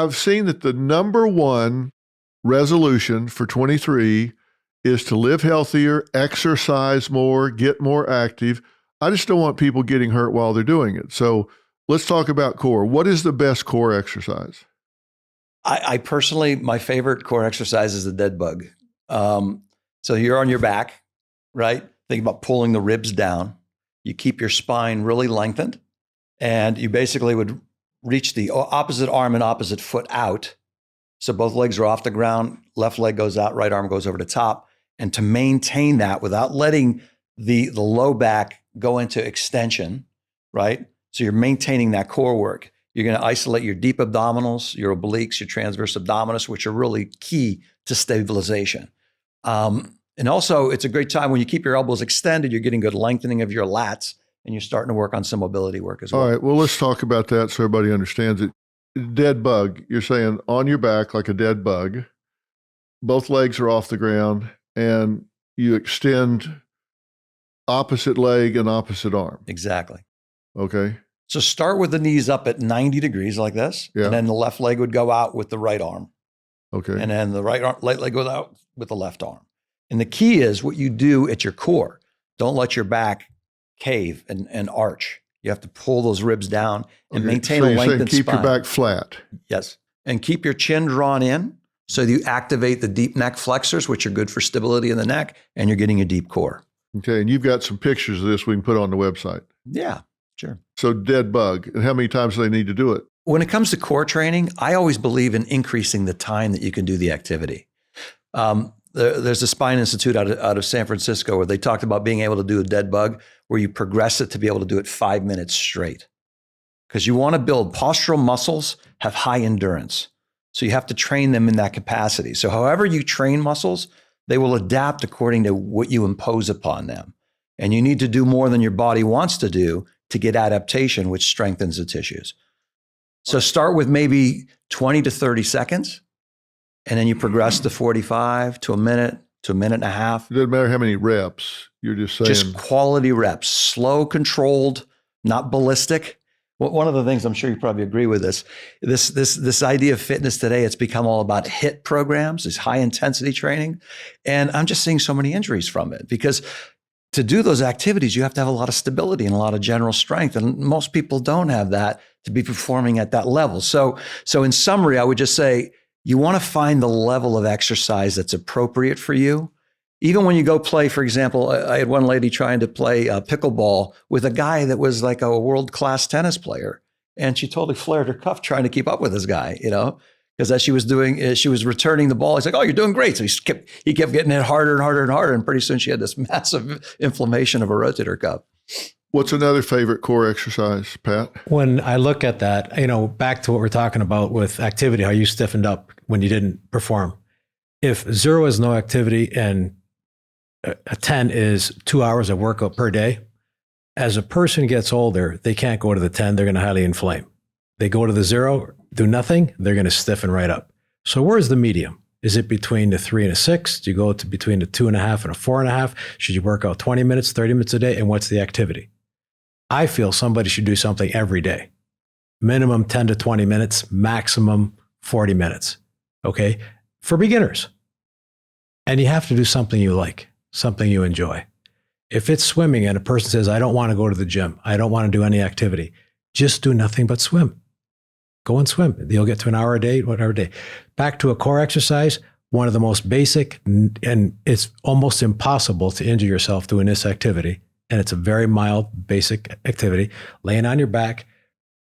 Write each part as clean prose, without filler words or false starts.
I've seen that the number one resolution for 23 is to live healthier, exercise more, get more active. I just don't want people getting hurt while they're doing it. So let's talk about core. What is the best core exercise? I personally, my favorite core exercise is the dead bug. So you're on your back, right? Think about pulling the ribs down. You keep your spine really lengthened, and you basically would reach the opposite arm and opposite foot out. So both legs are off the ground, left leg goes out, right arm goes over the top. And to maintain that without letting the low back go into extension, right? So you're maintaining that core work. You're going to isolate your deep abdominals, your obliques, your transverse abdominis, which are really key to stabilization. And also, it's a great time when you keep your elbows extended, you're getting good lengthening of your lats, and you're starting to work on some mobility work as well. All right, well, let's talk about that so everybody understands it. Dead bug, you're saying on your back like a dead bug, both legs are off the ground, and you extend opposite leg and opposite arm. Exactly. Okay. So start with the knees up at 90 degrees like this, and then the left leg would go out with the right arm. Okay. And then the right leg goes out with the left arm. And the key is what you do at your core. Don't let your back cave and arch. You have to pull those ribs down and maintain a lengthened spine. Keep your back flat. Yes. And keep your chin drawn in so you activate the deep neck flexors, which are good for stability in the neck, and you're getting a deep core. Okay. And you've got some pictures of this we can put on the website. Yeah, sure. So dead bug. And how many times do they need to do it? When it comes to core training, I always believe in increasing the time that you can do the activity. There's a spine institute out of San Francisco where they talked about being able to do a dead bug where you progress it to be able to do it 5 minutes straight. Because you want to build postural muscles, have high endurance. So you have to train them in that capacity. So however you train muscles, they will adapt according to what you impose upon them. And you need to do more than your body wants to do to get adaptation, which strengthens the tissues. So start with maybe 20 to 30 seconds, and then you progress to 45, to a minute and a half. It doesn't matter how many reps. You're just saying. Just quality reps, slow, controlled, not ballistic. One of the things, I'm sure you probably agree with this idea of fitness today, it's become all about HIIT programs, this high intensity training. And I'm just seeing so many injuries from it because to do those activities, you have to have a lot of stability and a lot of general strength. And most people don't have that to be performing at that level. So in summary, I would just say, you want to find the level of exercise that's appropriate for you. Even when you go play, for example, I had one lady trying to play pickleball with a guy that was like a world-class tennis player. And she totally flared her cuff trying to keep up with this guy, because as she was returning the ball, he's like, "Oh, you're doing great." So he kept getting it harder and harder and harder. And pretty soon she had this massive inflammation of a rotator cuff. What's another favorite core exercise, Pat? When I look at that, back to what we're talking about with activity, how you stiffened up when you didn't perform. If 0 is no activity and a 10 is 2 hours of workout per day, as a person gets older, they can't go to the 10, they're going to highly inflame. They go to the 0, do nothing, they're going to stiffen right up. So where's the medium? Is it between the 3 and a 6? Do you go to between the 2.5 and a 4.5? Should you work out 20 minutes, 30 minutes a day? And what's the activity? I feel somebody should do something every day. Minimum 10 to 20 minutes, maximum 40 minutes. Okay? For beginners. And you have to do something you like, something you enjoy. If it's swimming and a person says, "I don't want to go to the gym, I don't want to do any activity," just do nothing but swim. Go and swim. You'll get to an hour a day, whatever day. Back to a core exercise, one of the most basic, and it's almost impossible to injure yourself doing this activity. And it's a very mild, basic activity. Laying on your back,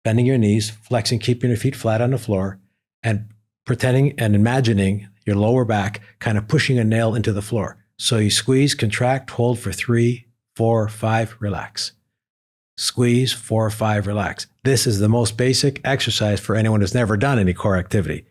bending your knees, flexing, keeping your feet flat on the floor, and pretending and imagining your lower back kind of pushing a nail into the floor. So you squeeze, contract, hold for 3, 4, 5, relax. Squeeze, 4, 5, relax. This is the most basic exercise for anyone who's never done any core activity.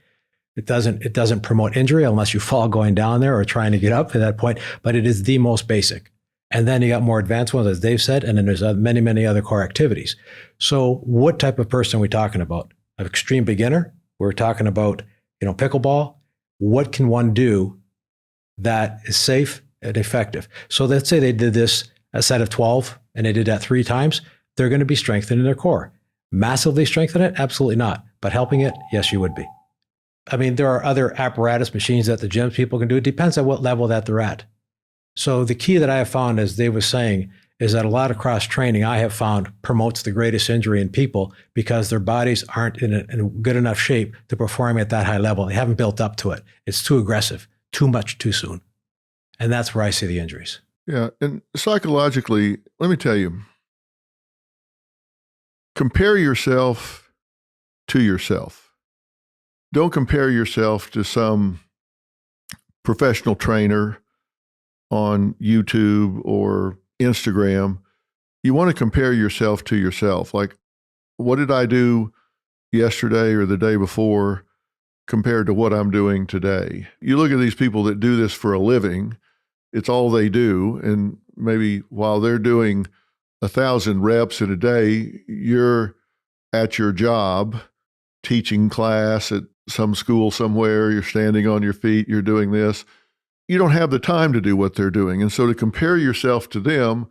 It doesn't promote injury unless you fall going down there or trying to get up at that point, but it is the most basic. And then you got more advanced ones, as Dave said, and then there's many, many other core activities. So what type of person are we talking about? An extreme beginner? We're talking about, pickleball. What can one do that is safe and effective? So let's say they did this a set of 12 and they did that 3 times. They're going to be strengthening their core. Massively strengthen it? Absolutely not. But helping it? Yes, you would be. I mean, there are other apparatus machines at the gyms people can do. It depends on what level that they're at. So the key that I have found, as Dave was saying, is that a lot of cross training I have found promotes the greatest injury in people because their bodies aren't in a good enough shape to perform at that high level. They haven't built up to it. It's too aggressive, too much, too soon. And that's where I see the injuries. Yeah. And psychologically, let me tell you, compare yourself to yourself. Don't compare yourself to some professional trainer on YouTube or Instagram. You want to compare yourself to yourself. Like, what did I do yesterday or the day before compared to what I'm doing today? You look at these people that do this for a living, it's all they do. And maybe while they're doing 1,000 reps in a day, you're at your job teaching class at some school somewhere, you're standing on your feet, you're doing this. You don't have the time to do what they're doing. And so to compare yourself to them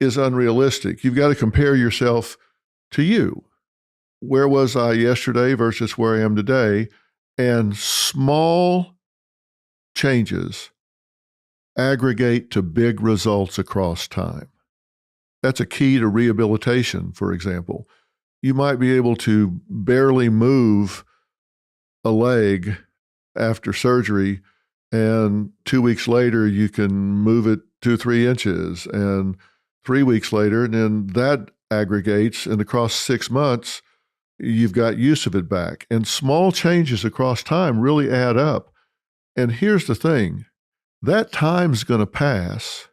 is unrealistic. You've got to compare yourself to you. Where was I yesterday versus where I am today? And small changes aggregate to big results across time. That's a key to rehabilitation, for example. You might be able to barely move a leg after surgery, and 2 weeks later, you can move it 2-3 inches, and 3 weeks later, and then that aggregates, and across 6 months, you've got use of it back. And small changes across time really add up. And here's the thing, that time's going to pass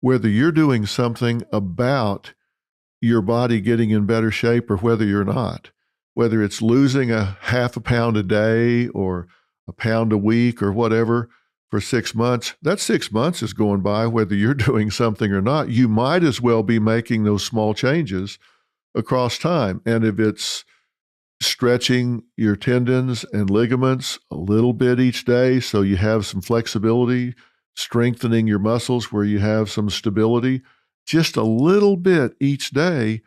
whether you're doing something about your body getting in better shape or whether you're not. Whether it's losing a half a pound a day or a pound a week or whatever for 6 months, that 6 months is going by whether you're doing something or not. You might as well be making those small changes across time. And if it's stretching your tendons and ligaments a little bit each day so you have some flexibility, strengthening your muscles where you have some stability, just a little bit each day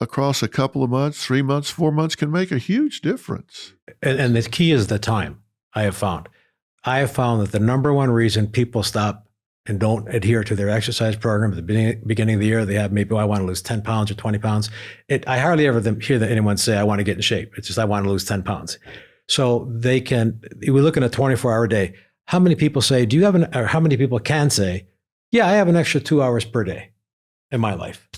across a couple of months, 3 months, 4 months can make a huge difference. And the key is the time, I have found. I have found that the number one reason people stop and don't adhere to their exercise program at the beginning of the year, they have maybe, I want to lose 10 pounds or 20 pounds. I hardly ever hear that anyone say, I want to get in shape. It's just, I want to lose 10 pounds. So we look at a 24-hour day. How many people say, or how many people can say, yeah, I have an extra 2 hours per day in my life?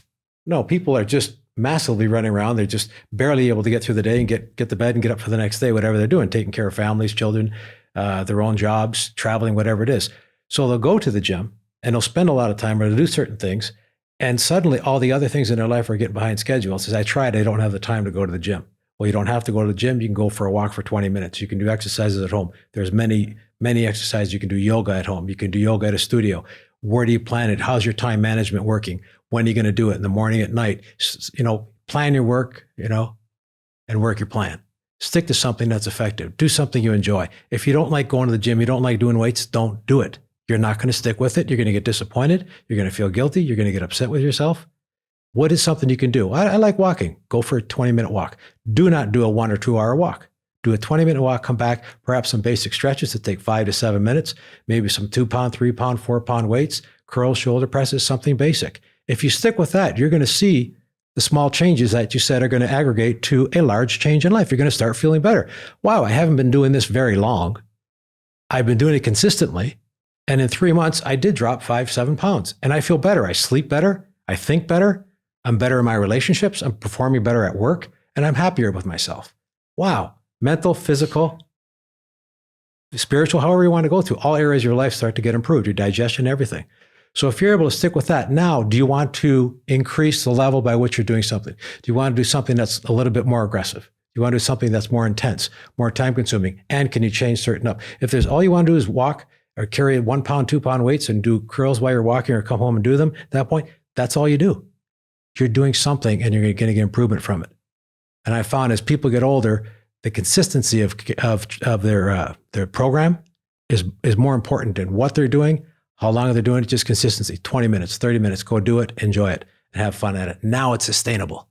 No, people are just massively running around. They're just barely able to get through the day and get to bed and get up for the next day, whatever they're doing, taking care of families, children, their own jobs, traveling, whatever it is. So they'll go to the gym and they'll spend a lot of time or they'll do certain things. And suddenly all the other things in their life are getting behind schedule. It says, I tried, I don't have the time to go to the gym. Well, you don't have to go to the gym. You can go for a walk for 20 minutes. You can do exercises at home. There's many exercises. You can do yoga at home. You can do yoga at a studio. Where do you plan it? How's your time management working? When are you going to do it? In the morning, at night? Plan your work, and work your plan. Stick to something that's effective. Do something you enjoy. If you don't like going to the gym, you don't like doing weights, don't do it. You're not going to stick with it. You're going to get disappointed. You're going to feel guilty. You're going to get upset with yourself. What is something you can do? I like walking. Go for a 20-minute walk. Do not do a 1 or 2 hour walk. Do a 20-minute walk, come back, perhaps some basic stretches that take 5 to 7 minutes, maybe some 2-pound, 3-pound, 4-pound weights, curls, shoulder presses, something basic. If you stick with that, you're going to see the small changes that you said are going to aggregate to a large change in life. You're going to start feeling better. Wow, I haven't been doing this very long. I've been doing it consistently. And in 3 months, I did drop 5-7 pounds. And I feel better. I sleep better. I think better. I'm better in my relationships. I'm performing better at work. And I'm happier with myself. Wow. Mental, physical, spiritual, however you want to go through, all areas of your life start to get improved, your digestion, everything. So if you're able to stick with that, now, do you want to increase the level by which you're doing something? Do you want to do something that's a little bit more aggressive? Do you want to do something that's more intense, more time consuming? And can you change certain up? If there's all you want to do is walk or carry 1 pound, 2 pound weights and do curls while you're walking or come home and do them, at that point, that's all you do. You're doing something and you're going to get improvement from it. And I found as people get older, the consistency of their program is more important than what they're doing, how long they're doing it, just consistency. 20 minutes, 30 minutes, go do it, enjoy it, and have fun at it. Now it's sustainable.